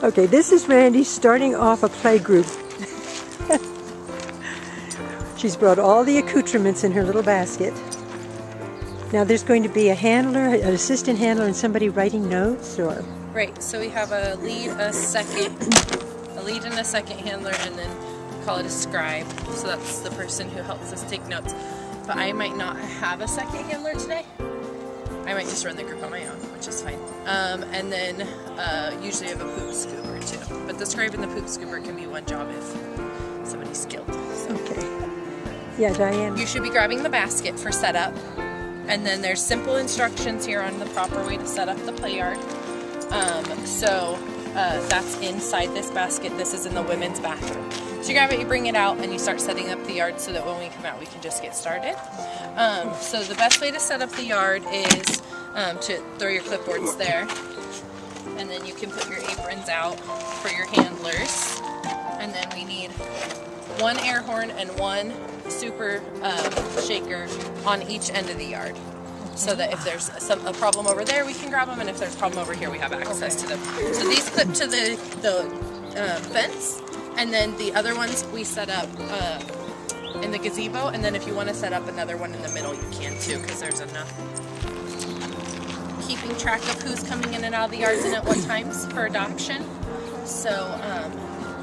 Okay, this is Randy starting off a play group. She's brought all the accoutrements in her little basket. Now there's going to be a handler, an assistant handler, and somebody writing notes, or? Right, so we have a lead, a lead and a second handler, and then we call it a scribe. So that's the person who helps us take notes. But I might not have a second handler today. I might just run the group on my own, which is fine. And then usually I have a poop scooper too. But the scribe and the poop scooper can be one job if somebody's skilled. So. Okay. Yeah, Diane. You should be grabbing the basket for setup. And then there's simple instructions here on the proper way to set up the play yard. That's inside this basket. This is in the women's bathroom. So you grab it, you bring it out, and you start setting up the yard so that when we come out we can just get started. So the best way to set up the yard is to throw your clipboards there. And then you can put your aprons out for your handlers. And then we need one air horn and one super shaker on each end of the yard, so that if there's a problem over there, we can grab them, and if there's a problem over here, we have access to them. So these clip to the fence, and then the other ones we set up in the gazebo, and then if you want to set up another one in the middle, you can too, because there's enough. Keeping track of who's coming in and out of the yards and at what times for adoption. So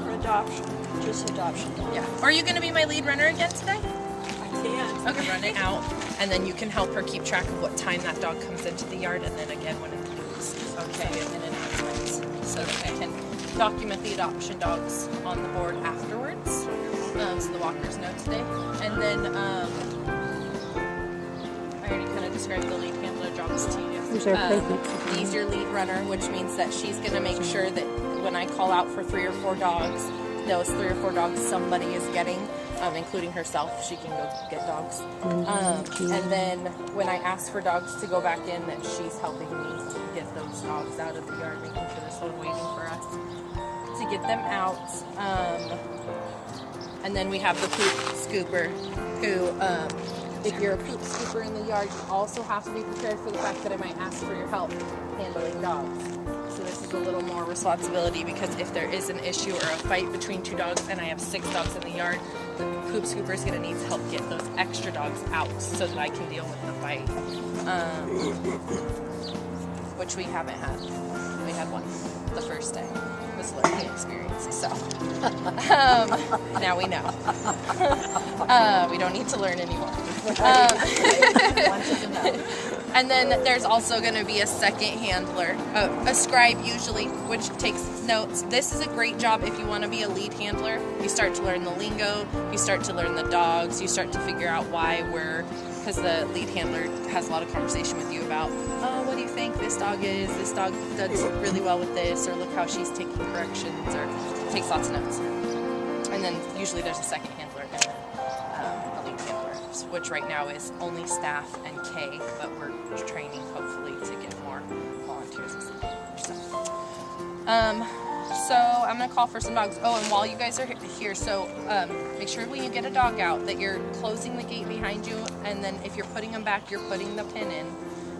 For adoption. Just adoption. yeah. Are you going to be my lead runner again today? I can. Okay, run it out, and then you can help her keep track of what time that dog comes into the yard, and then again when it leaves. Okay, in and out times, so that I can document the adoption dogs on the board afterwards, so the walkers know today. And then I already kind of described the lead handler jobs to you. Who's our play group? He's your lead runner, which means that she's going to make sure that when I call out for 3 or 4 dogs, those 3 or 4 dogs somebody is getting, including herself. She can go get dogs. And then when I ask for dogs to go back in, that she's helping me get those dogs out of the yard, making sure there's one waiting for us to get them out. And then we have the poop scooper, who, if you're a poop scooper in the yard, you also have to be prepared for the fact that I might ask for your help handling dogs. So this is a little more responsibility, because if there is an issue or a fight between 2 dogs and I have 6 dogs in the yard, the poop scooper is going to need help get those extra dogs out so that I can deal with the fight, which we haven't had. We had one the first day. It was a learning experience, so now we know. We don't need to learn anymore. And then there's also going to be a second handler, a scribe usually, which takes notes. This is a great job if you want to be a lead handler. You start to learn the lingo, you start to learn the dogs, you start to figure out why because the lead handler has a lot of conversation with you about, oh, what do you think this dog does really well with this, or look how she's taking corrections, or takes lots of notes. And then usually there's a second handler and then a lead handler, which right now is only staff and Kay, but we're training hopefully to get more volunteers as lead handlers. So I'm going to call for some dogs. Oh, and while you guys are here, so make sure when you get a dog out that you're closing the gate behind you, and then if you're putting them back, you're putting the pin in,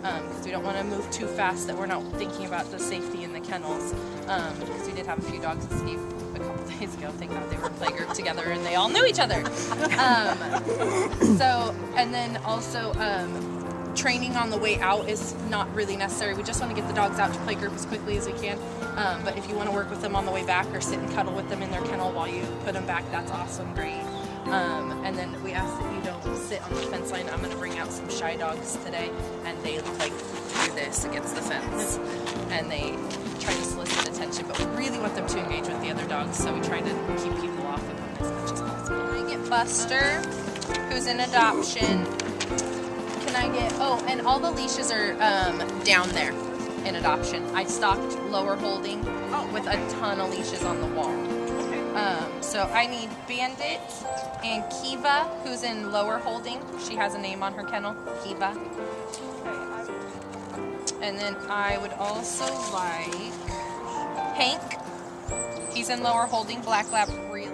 because we don't want to move too fast that we're not thinking about the safety in the kennels, because we did have a few dogs escape a couple days ago. Thank God they were in play group together and they all knew each other. And then also training on the way out is not really necessary. We just want to get the dogs out to play group as quickly as we can. But if you want to work with them on the way back or sit and cuddle with them in their kennel while you put them back, that's awesome, great. And then we ask that you don't sit on the fence line. I'm going to bring out some shy dogs today, and they like do this against the fence, and they try to solicit attention, but we really want them to engage with the other dogs, so we try to keep people off of them as much as possible. Can I get Buster, who's in adoption? Can I get, and all the leashes are down there in adoption. I stocked lower holding with a ton of leashes on the wall. So I need Bandit and Kiva, who's in lower holding. She has a name on her kennel, Kiva. And then I would also like Hank. He's in lower holding, Black Lab, really